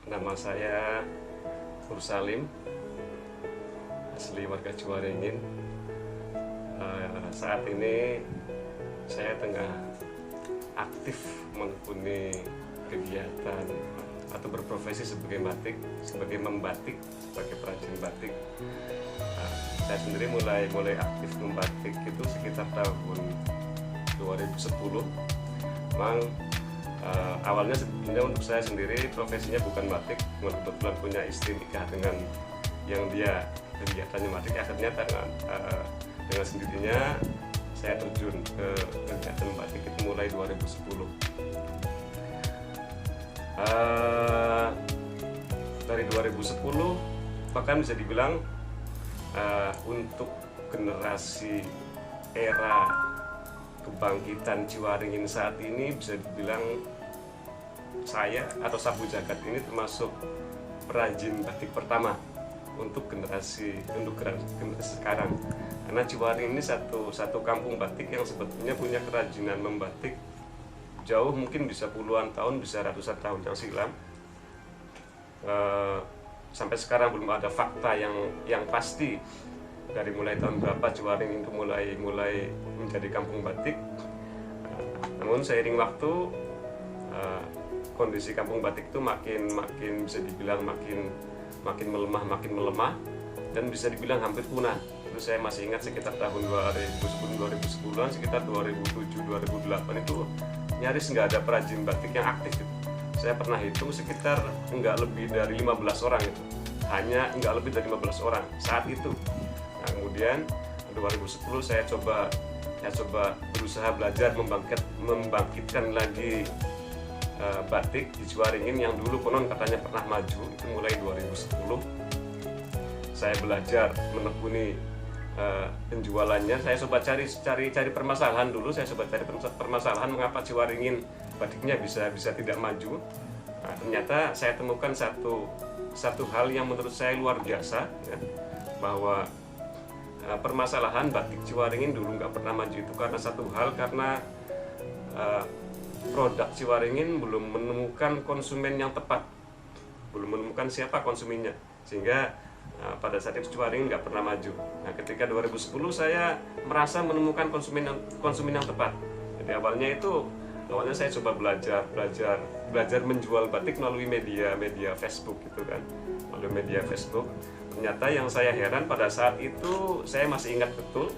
Nama saya Nur Salim, asli warga Ciwaringin. Saat ini saya tengah aktif menekuni kegiatan atau berprofesi sebagai batik, sebagai membatik, sebagai perajin batik. Saya sendiri mulai aktif membatik itu sekitar tahun 2010. Memang awalnya sebenarnya untuk saya sendiri profesinya bukan batik, kebetulan punya istri nikah dengan yang dia kegiatannya batik. Akhirnya dengan sendirinya saya terjun ke kegiatan batik itu mulai 2010. Dari 2010 bahkan bisa dibilang untuk generasi era kebangkitan Ciwaringin saat ini, bisa dibilang saya atau Sapu Jagat ini termasuk perajin batik pertama untuk generasi sekarang. Karena Ciwaringin ini satu kampung batik yang sebetulnya punya kerajinan membatik jauh, mungkin bisa puluhan tahun, bisa ratusan tahun yang silam. Sampai sekarang belum ada fakta yang pasti dari mulai tahun berapa Ciwaringin itu mulai menjadi kampung batik. Namun seiring waktu kondisi kampung batik itu makin bisa dibilang makin melemah dan bisa dibilang hampir punah. Itu saya masih ingat sekitar tahun 2010-an, sekitar 2007-2008 itu nyaris nggak ada perajin batik yang aktif gitu. Saya pernah hitung sekitar nggak lebih dari 15 orang itu, hanya nggak lebih dari 15 orang saat itu. Nah, kemudian 2010 saya coba berusaha belajar membangkitkan lagi batik di Ciwaringin yang dulu konon katanya pernah maju. Itu mulai 2010 saya belajar menekuni penjualannya. Saya coba cari permasalahan dulu. Saya coba cari permasalahan mengapa Ciwaringin batiknya bisa tidak maju. Nah, ternyata saya temukan satu hal yang menurut saya luar biasa, ya, bahwa permasalahan batik Ciwaringin dulu nggak pernah maju itu karena produk Ciwaringin belum menemukan konsumen yang tepat, belum menemukan siapa konsumennya, sehingga pada saat itu Ciwaringin nggak pernah maju. Nah, ketika 2010 saya merasa menemukan konsumen yang tepat. Jadi awalnya saya coba belajar menjual batik melalui media Facebook gitu kan, melalui media Facebook. Ternyata yang saya heran pada saat itu, saya masih ingat betul,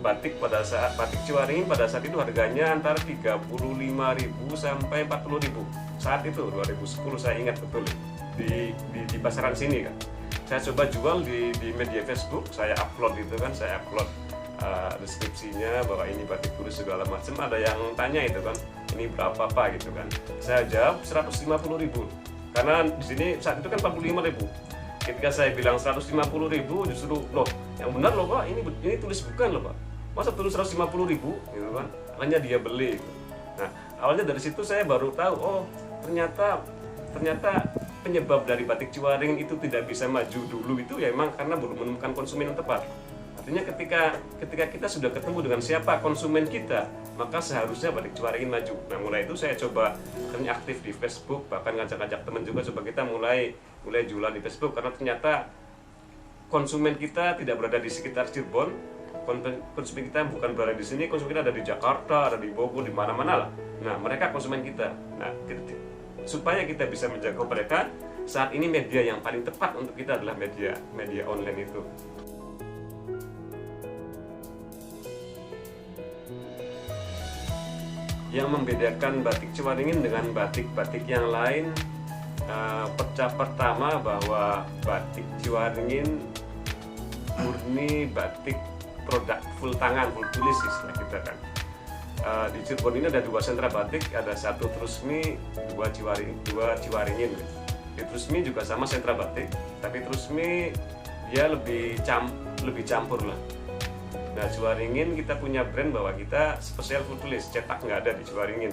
batik Ciwaringin pada saat itu harganya antara 35.000 sampai 40.000 saat itu 2010. Saya ingat betul di pasaran sini kan. Saya coba jual di media Facebook, saya upload gitu kan, deskripsinya bahwa ini batik tulis segala macam. Ada yang tanya itu kan, ini berapa Pak gitu kan. Saya jawab 150.000, karena di sini saat itu kan 45.000. Ketika saya bilang 150.000, justru loh yang benar loh Pak, ini tulis bukan loh Pak, masa tulis 150.000 gitu kan. Hanya dia beli gitu. Nah, awalnya dari situ saya baru tahu, oh ternyata penyebab dari batik Ciwaringin itu tidak bisa maju dulu itu ya emang karena belum menemukan konsumen yang tepat. Artinya ketika kita sudah ketemu dengan siapa konsumen kita, maka seharusnya batik Ciwaringin maju. Nah, mulai itu saya coba akhirnya aktif di Facebook, bahkan ngajak-ngajak teman juga, coba kita mulai jualan di Facebook, karena ternyata konsumen kita tidak berada di sekitar Cirebon, konsumen kita bukan berada di sini, konsumen kita ada di Jakarta, ada di Bogor, di mana-mana lah. Nah, mereka konsumen kita. Nah, supaya kita bisa menjangkau mereka, saat ini media yang paling tepat untuk kita adalah media online itu. Yang membedakan batik Ciwaringin dengan batik-batik yang lain, pertama bahwa batik Ciwaringin murni batik produk full tangan, full tulis istilah kita kan. Di Cirebon ini ada 2 sentra batik, ada satu Trusmi, 2 Ciwaringin. Di Trusmi juga sama sentra batik, tapi Trusmi dia lebih campur lah. Nah, Ciwaringin kita punya brand bahwa kita spesial full tulis, cetak nggak ada di Ciwaringin,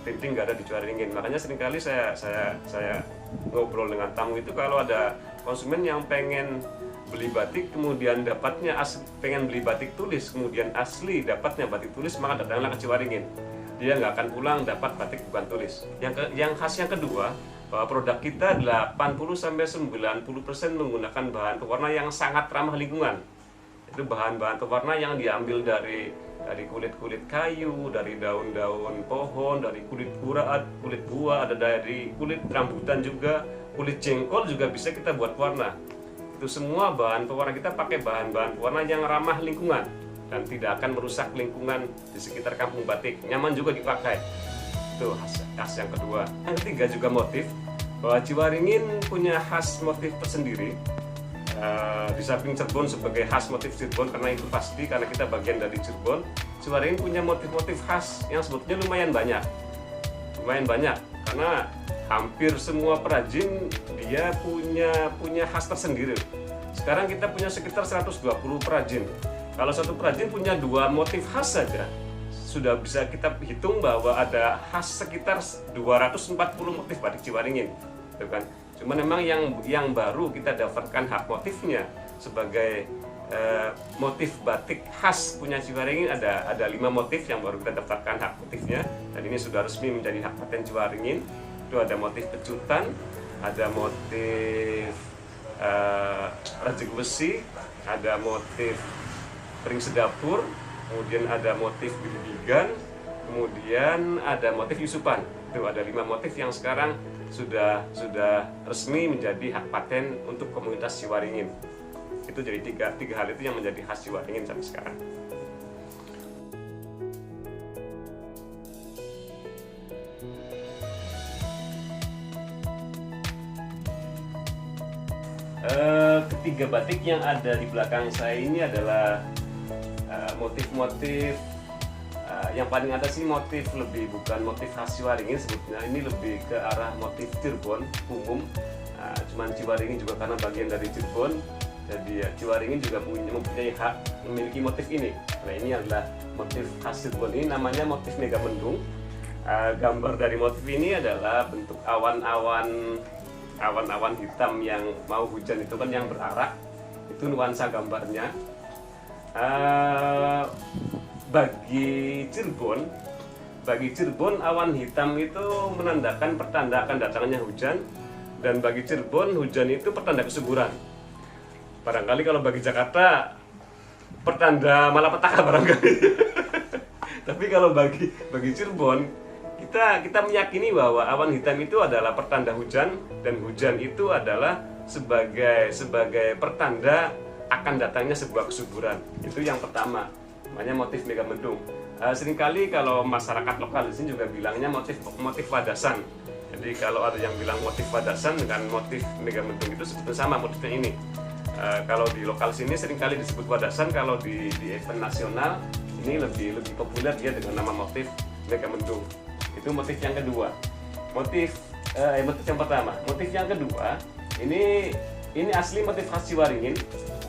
printing nggak ada di Ciwaringin. Makanya seringkali saya ngobrol dengan tamu itu, kalau ada konsumen yang pengen beli batik kemudian dapatnya pengen beli batik tulis kemudian asli dapatnya batik tulis, maka datanglah ke Ciwaringin. Dia nggak akan pulang dapat batik bukan tulis. Yang khas yang kedua, bahwa produk kita 80-90% menggunakan bahan pewarna yang sangat ramah lingkungan. Itu bahan-bahan pewarna yang diambil dari kulit-kulit kayu, dari daun-daun pohon, dari kulit buah, ada dari kulit rambutan juga, kulit jengkol juga bisa kita buat warna. Itu semua bahan pewarna, kita pakai bahan-bahan pewarna yang ramah lingkungan dan tidak akan merusak lingkungan di sekitar kampung batik. Nyaman juga dipakai. Itu khas yang kedua. Yang ketiga juga motif, bahwa Ciwaringin punya khas motif tersendiri. Di samping Cirebon sebagai khas motif Cirebon, karena itu pasti karena kita bagian dari Cirebon, Ciwaringin punya motif-motif khas yang sebetulnya lumayan banyak karena hampir semua perajin dia punya khas tersendiri. Sekarang kita punya sekitar 120 perajin. Kalau satu perajin punya 2 motif khas saja, sudah bisa kita hitung bahwa ada khas sekitar 240 motif batik Ciwaringin, gitu kan. Cuma memang yang baru kita daftarkan hak motifnya sebagai motif batik khas punya Ciwaringin, ada 5 motif yang baru kita daftarkan hak motifnya, dan ini sudah resmi menjadi hak paten Ciwaringin. Itu ada motif pecutan, ada motif rajek besi, ada motif ring sedapur, kemudian ada motif bibigan, kemudian ada motif yusupan. Itu ada 5 motif yang sekarang sudah resmi menjadi hak paten untuk komunitas Ciwaringin. Itu jadi tiga hal itu yang menjadi khas Ciwaringin sampai sekarang. Ketiga batik yang ada di belakang saya ini adalah motif-motif yang paling ada sih motif bukan motif khas Ciwaringin sebetulnya, ini lebih ke arah motif Cirebon umum. Cuman Ciwaringin juga karena bagian dari Cirebon, jadi Ciwaringin juga mempunyai hak memiliki motif ini. Nah, ini adalah motif khas Cirebon, ini namanya motif Megamendung. Gambar dari motif ini adalah bentuk awan-awan hitam yang mau hujan itu kan, yang berarak, itu nuansa gambarnya. Bagi Cirebon awan hitam itu menandakan pertanda akan datangnya hujan, dan bagi Cirebon hujan itu pertanda kesuburan. Barangkali kalau bagi Jakarta pertanda malapetaka barangkali. Tapi kalau bagi Cirebon kita meyakini bahwa awan hitam itu adalah pertanda hujan, dan hujan itu adalah sebagai pertanda akan datangnya sebuah kesuburan. Itu yang pertama, namanya motif Megamendung. Seringkali kalau masyarakat lokal di sini juga bilangnya motif wadasan. Jadi kalau ada yang bilang motif wadasan dengan motif Megamendung itu sebetulnya sama motifnya ini. Kalau di lokal sini seringkali disebut wadasan, kalau di event nasional ini lebih populer dia dengan nama motif Megamendung. Itu motif yang kedua. Motif yang pertama. Motif yang kedua ini asli motif khas Ciwaringin,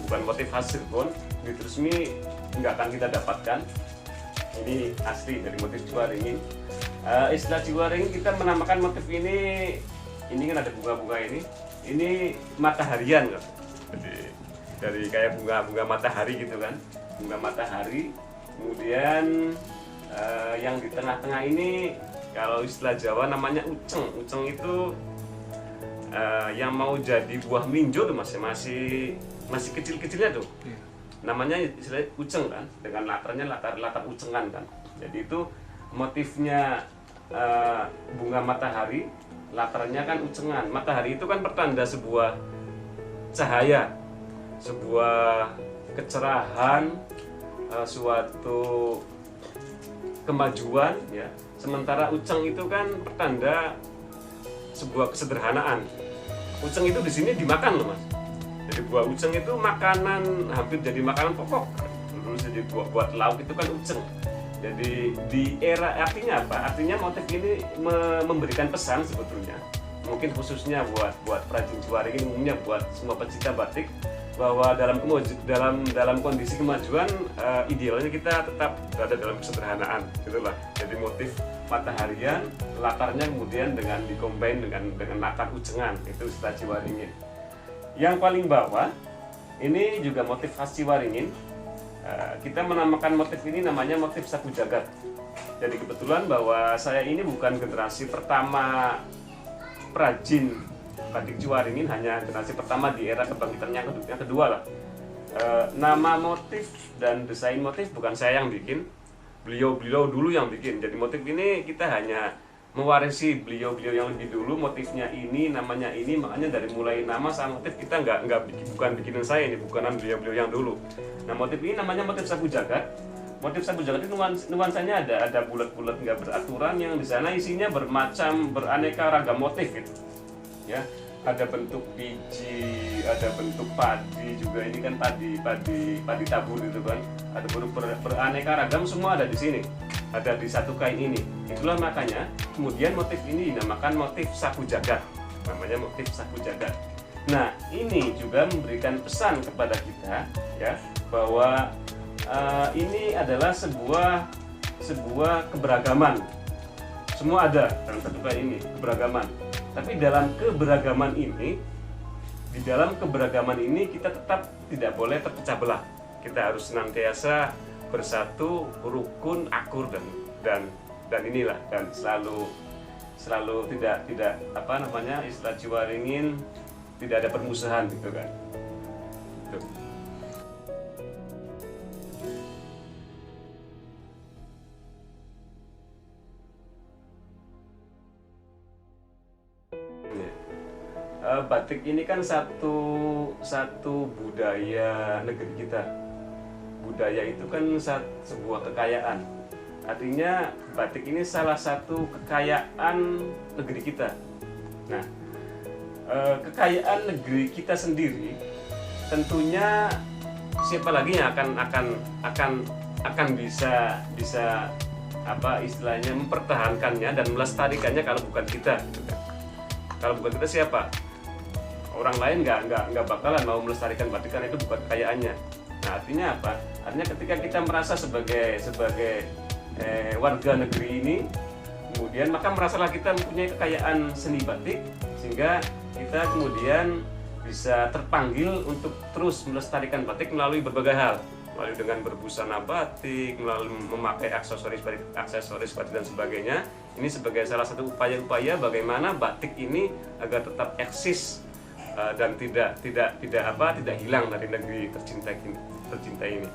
bukan motif khas Cirebon. Di resmi nggak akan kita dapatkan. Ini asli dari motif Ciwaringin. Istilah Ciwaringin kita menamakan motif ini kan ada bunga-bunga ini mataharian, jadi dari kayak bunga matahari gitu kan, bunga matahari. Kemudian yang di tengah-tengah ini kalau istilah Jawa namanya uceng. Uceng itu yang mau jadi buah melinjo tuh masih kecil-kecilnya tuh. Namanya istilah uceng kan, dengan latarnya latar ucengan kan. Jadi itu motifnya bunga matahari, latarnya kan ucengan. Matahari itu kan pertanda sebuah cahaya, sebuah kecerahan, suatu kemajuan ya. Sementara uceng itu kan pertanda sebuah kesederhanaan. Uceng itu di sini dimakan loh Mas. Jadi buah uceng itu makanan, hampir jadi makanan pokok. Dulu jadi buat lauk itu kan uceng. Jadi di era, artinya apa? Artinya motif ini memberikan pesan sebetulnya. Mungkin khususnya buat perajin Ciwaringin, umumnya buat semua pecinta batik, bahwa dalam kondisi kemajuan idealnya kita tetap berada dalam kesederhanaan, gitulah. Jadi motif mataharian, latarnya kemudian dikombin dengan latar ucengan, itu istilah Ciwaringin. Yang paling bawah ini juga motif khas Ciwaringin. Kita menamakan motif ini namanya motif sapu jagat. Jadi kebetulan bahwa saya ini bukan generasi pertama perajin batik Ciwaringin hanya generasi pertama di era kebangkitan yang kedua lah. Nama motif dan desain motif bukan saya yang bikin, beliau dulu yang bikin. Jadi motif ini kita hanya mewarisi beliau yang lebih dulu, motifnya ini, namanya ini, makanya dari mulai nama sama motif kita bukan bikinan saya ini, bukanan beliau yang dulu. Nah, motif ini namanya motif sapu jagat. Motif sapu jagat itu nuansanya ada bulat-bulat nggak beraturan, yang di sana isinya beraneka ragam motif gitu. Ya, ada bentuk biji, ada bentuk padi juga, ini kan padi tabur gitu kan. Ada bentuk beraneka ragam, semua ada di sini. Ada di satu kain ini. Itulah makanya kemudian motif ini dinamakan motif sapu jagat. Namanya motif sapu jagat. Nah, ini juga memberikan pesan kepada kita ya, bahwa ini adalah sebuah keberagaman. Semua ada dalam satu kain ini, keberagaman. Tapi dalam keberagaman ini kita tetap tidak boleh terpecah belah. Kita harus senantiasa bersatu, rukun, akur dan inilah, dan selalu tidak istilah Ciwaringin, tidak ada permusuhan gitu kan. Gitu. Batik ini kan satu budaya negeri kita. Budaya itu kan sebuah kekayaan. Artinya batik ini salah satu kekayaan negeri kita. Nah, kekayaan negeri kita sendiri tentunya siapa lagi yang akan bisa istilahnya mempertahankannya dan melestarikannya kalau bukan kita, gitu kan. Kalau bukan kita siapa? Orang lain nggak bakalan mau melestarikan batik karena itu bukan kekayaannya. Nah, artinya apa? Artinya ketika kita merasa sebagai warga negeri ini, kemudian maka merasalah kita mempunyai kekayaan seni batik, sehingga kita kemudian bisa terpanggil untuk terus melestarikan batik melalui berbagai hal, melalui dengan berbusana batik, melalui memakai aksesoris batik dan sebagainya. Ini sebagai salah satu upaya-upaya bagaimana batik ini agar tetap eksis dan tidak hilang dari negeri tercinta ini.